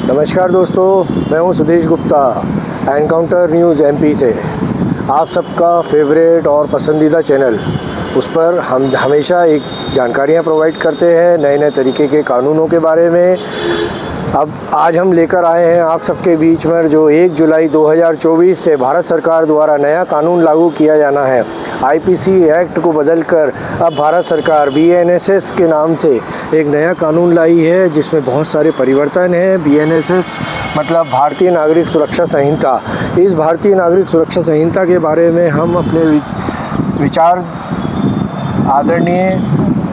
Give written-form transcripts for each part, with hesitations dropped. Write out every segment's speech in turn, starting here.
नमस्कार दोस्तों, मैं हूं Sudesh Gupta encounter news MP से। आप सबका फेवरेट और पसंदीदा चैनल, उस पर हम हमेशा एक जानकारियां प्रोवाइड करते हैं नए नए तरीके के कानूनों के बारे में। अब आज हम लेकर आए हैं आप सबके बीच में जो 1 जुलाई 2024 से भारत सरकार द्वारा नया कानून लागू किया जाना है। आईपीसी एक्ट को बदलकर अब भारत सरकार बीएनएसएस के नाम से एक नया कानून लाई है, जिसमें बहुत सारे परिवर्तन हैं। बीएनएसएस मतलब भारतीय नागरिक सुरक्षा संहिता। इस भारतीय नागरिक सुरक्षा संहिता के बारे में हम अपने विचार आदरणीय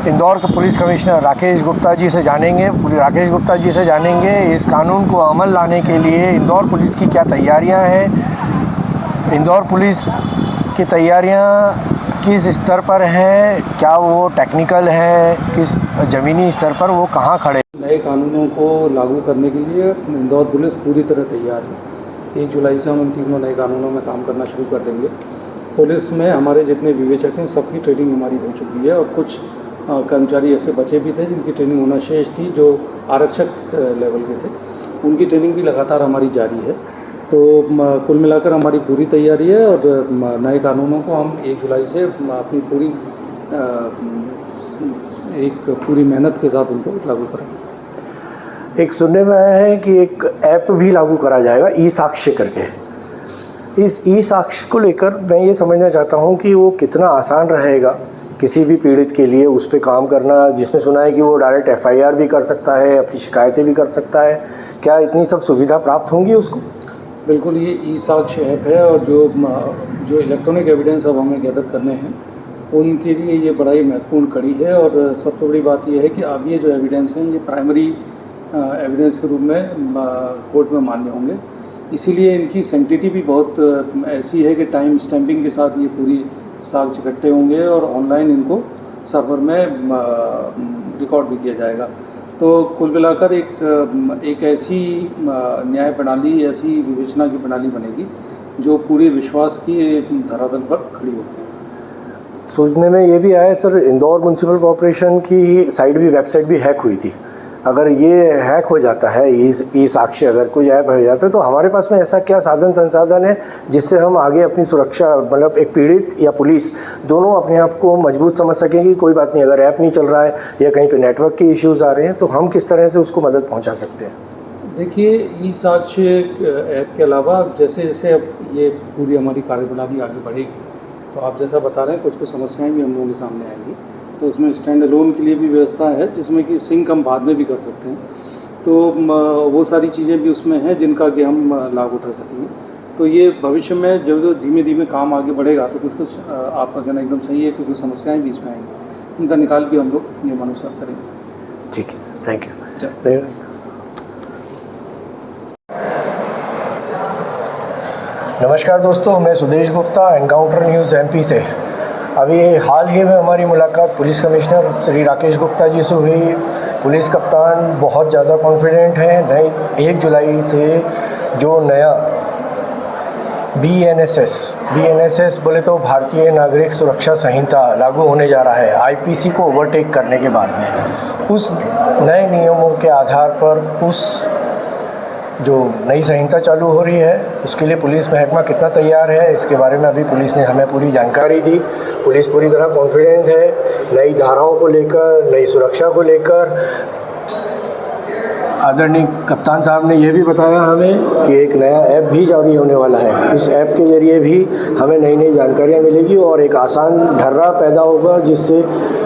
इंदौर के पुलिस कमिश्नर राकेश गुप्ता जी से जानेंगे। इस कानून को अमल लाने के लिए इंदौर पुलिस की क्या तैयारियां हैं, इंदौर पुलिस की तैयारियां किस स्तर पर हैं, क्या वो टेक्निकल हैं, किस ज़मीनी स्तर पर वो कहां खड़े। नए कानूनों को लागू करने के लिए इंदौर पुलिस पूरी तरह तैयार है। 1 जुलाई से हम इन तीनों नए कानूनों में काम करना शुरू कर देंगे। पुलिस में हमारे जितने विवेचक हैं सबकी ट्रेनिंग हमारी हो चुकी है, और कुछ कर्मचारी ऐसे बचे भी थे जिनकी ट्रेनिंग होना शेष थी, जो आरक्षक लेवल के थे। उनकी ट्रेनिंग भी लगातार हमारी जारी है। तो कुल मिलाकर हमारी पूरी तैयारी है, और नए कानूनों को हम 1 जुलाई से अपनी पूरी मेहनत के साथ उनको लागू करेंगे। एक सुनने में आया है कि एक ऐप भी लागू करा जाएगा, ई साक्ष्य करके। इस ई साक्ष्य को लेकर मैं ये समझना चाहता हूँ कि वो कितना आसान रहेगा किसी भी पीड़ित के लिए उस पर काम करना, जिसमें सुना है कि वो डायरेक्ट एफआईआर भी कर सकता है, अपनी शिकायतें भी कर सकता है। क्या इतनी सब सुविधा प्राप्त होंगी उसको? बिल्कुल, ये ई साक्ष्य ऐप है, और जो इलेक्ट्रॉनिक एविडेंस अब हमें गैदर करने हैं उनके लिए ये बड़ा ही महत्वपूर्ण कड़ी है। और सबसे बड़ी बात ये है कि अब ये जो एविडेंस हैं ये प्राइमरी एविडेंस के रूप में कोर्ट में मान्य होंगे। इसीलिए इनकी सैंक्टिटी भी बहुत ऐसी है कि टाइम स्टैंपिंग के साथ ये पूरी साक्ष्य इकट्ठे होंगे, और ऑनलाइन इनको सर्वर में रिकॉर्ड भी किया जाएगा। तो कुल मिलाकर एक ऐसी न्याय प्रणाली, ऐसी विवेचना की प्रणाली बनेगी जो पूरे विश्वास की धरातल पर खड़ी होगी। सोचने में ये भी आया सर, इंदौर म्युनिसिपल कॉर्पोरेशन की साइट भी, वेबसाइट भी हैक हुई थी। अगर ये हैक हो जाता है, ई साक्ष्य अगर कोई ऐप हो जाता है, तो हमारे पास में ऐसा क्या साधन संसाधन है जिससे हम आगे अपनी सुरक्षा, मतलब एक पीड़ित या पुलिस दोनों अपने आप को मजबूत समझ सकें कि कोई बात नहीं, अगर ऐप नहीं चल रहा है या कहीं पे नेटवर्क के इश्यूज़ आ रहे हैं, तो हम किस तरह से उसको मदद पहुँचा सकते हैं? देखिए, ई साक्ष्य ऐप के अलावा जैसे जैसे अब ये पूरी हमारी कार्यप्रणाली आगे बढ़ेगी, तो आप जैसा बता रहे हैं कुछ समस्याएं भी हम लोगों के सामने आएंगी। तो उसमें स्टैंड अलोन के लिए भी व्यवस्था है, जिसमें कि सिंक हम बाद में भी कर सकते हैं। तो वो सारी चीज़ें भी उसमें हैं जिनका कि हम लाभ उठा सकेंगे। तो ये भविष्य में जब धीमे धीमे काम आगे बढ़ेगा, तो कुछ आपका कहना एकदम सही है, क्योंकि समस्याएं भी इसमें आएंगी, उनका निकाल भी हम लोग नियमानुसार करेंगे। ठीक है सर, थैंक यू। नमस्कार दोस्तों, मैं Sudesh Gupta encounter news MP से। अभी हाल ही में हमारी मुलाकात पुलिस कमिश्नर श्री राकेश गुप्ता जी से हुई। पुलिस कप्तान बहुत ज़्यादा कॉन्फिडेंट हैं। 1 जुलाई से जो नया बीएनएसएस बोले तो भारतीय नागरिक सुरक्षा संहिता लागू होने जा रहा है, आईपीसी को ओवरटेक करने के बाद में। उस नए नियमों के आधार पर उस जो नई संहिता चालू हो रही है, उसके लिए पुलिस महकमा कितना तैयार है, इसके बारे में अभी पुलिस ने हमें पूरी जानकारी दी। पुलिस पूरी तरह कॉन्फिडेंस है नई धाराओं को लेकर, नई सुरक्षा को लेकर। आदरणीय कप्तान साहब ने यह भी बताया हमें कि एक नया ऐप भी जारी होने वाला है। उस ऐप के ज़रिए भी हमें नई नई जानकारियाँ मिलेगी और एक आसान ढर्रा पैदा होगा, जिससे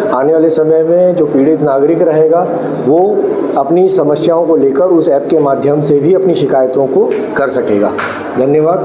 आने वाले समय में जो पीड़ित नागरिक रहेगा वो अपनी समस्याओं को लेकर उस ऐप के माध्यम से भी अपनी शिकायतों को कर सकेगा। धन्यवाद।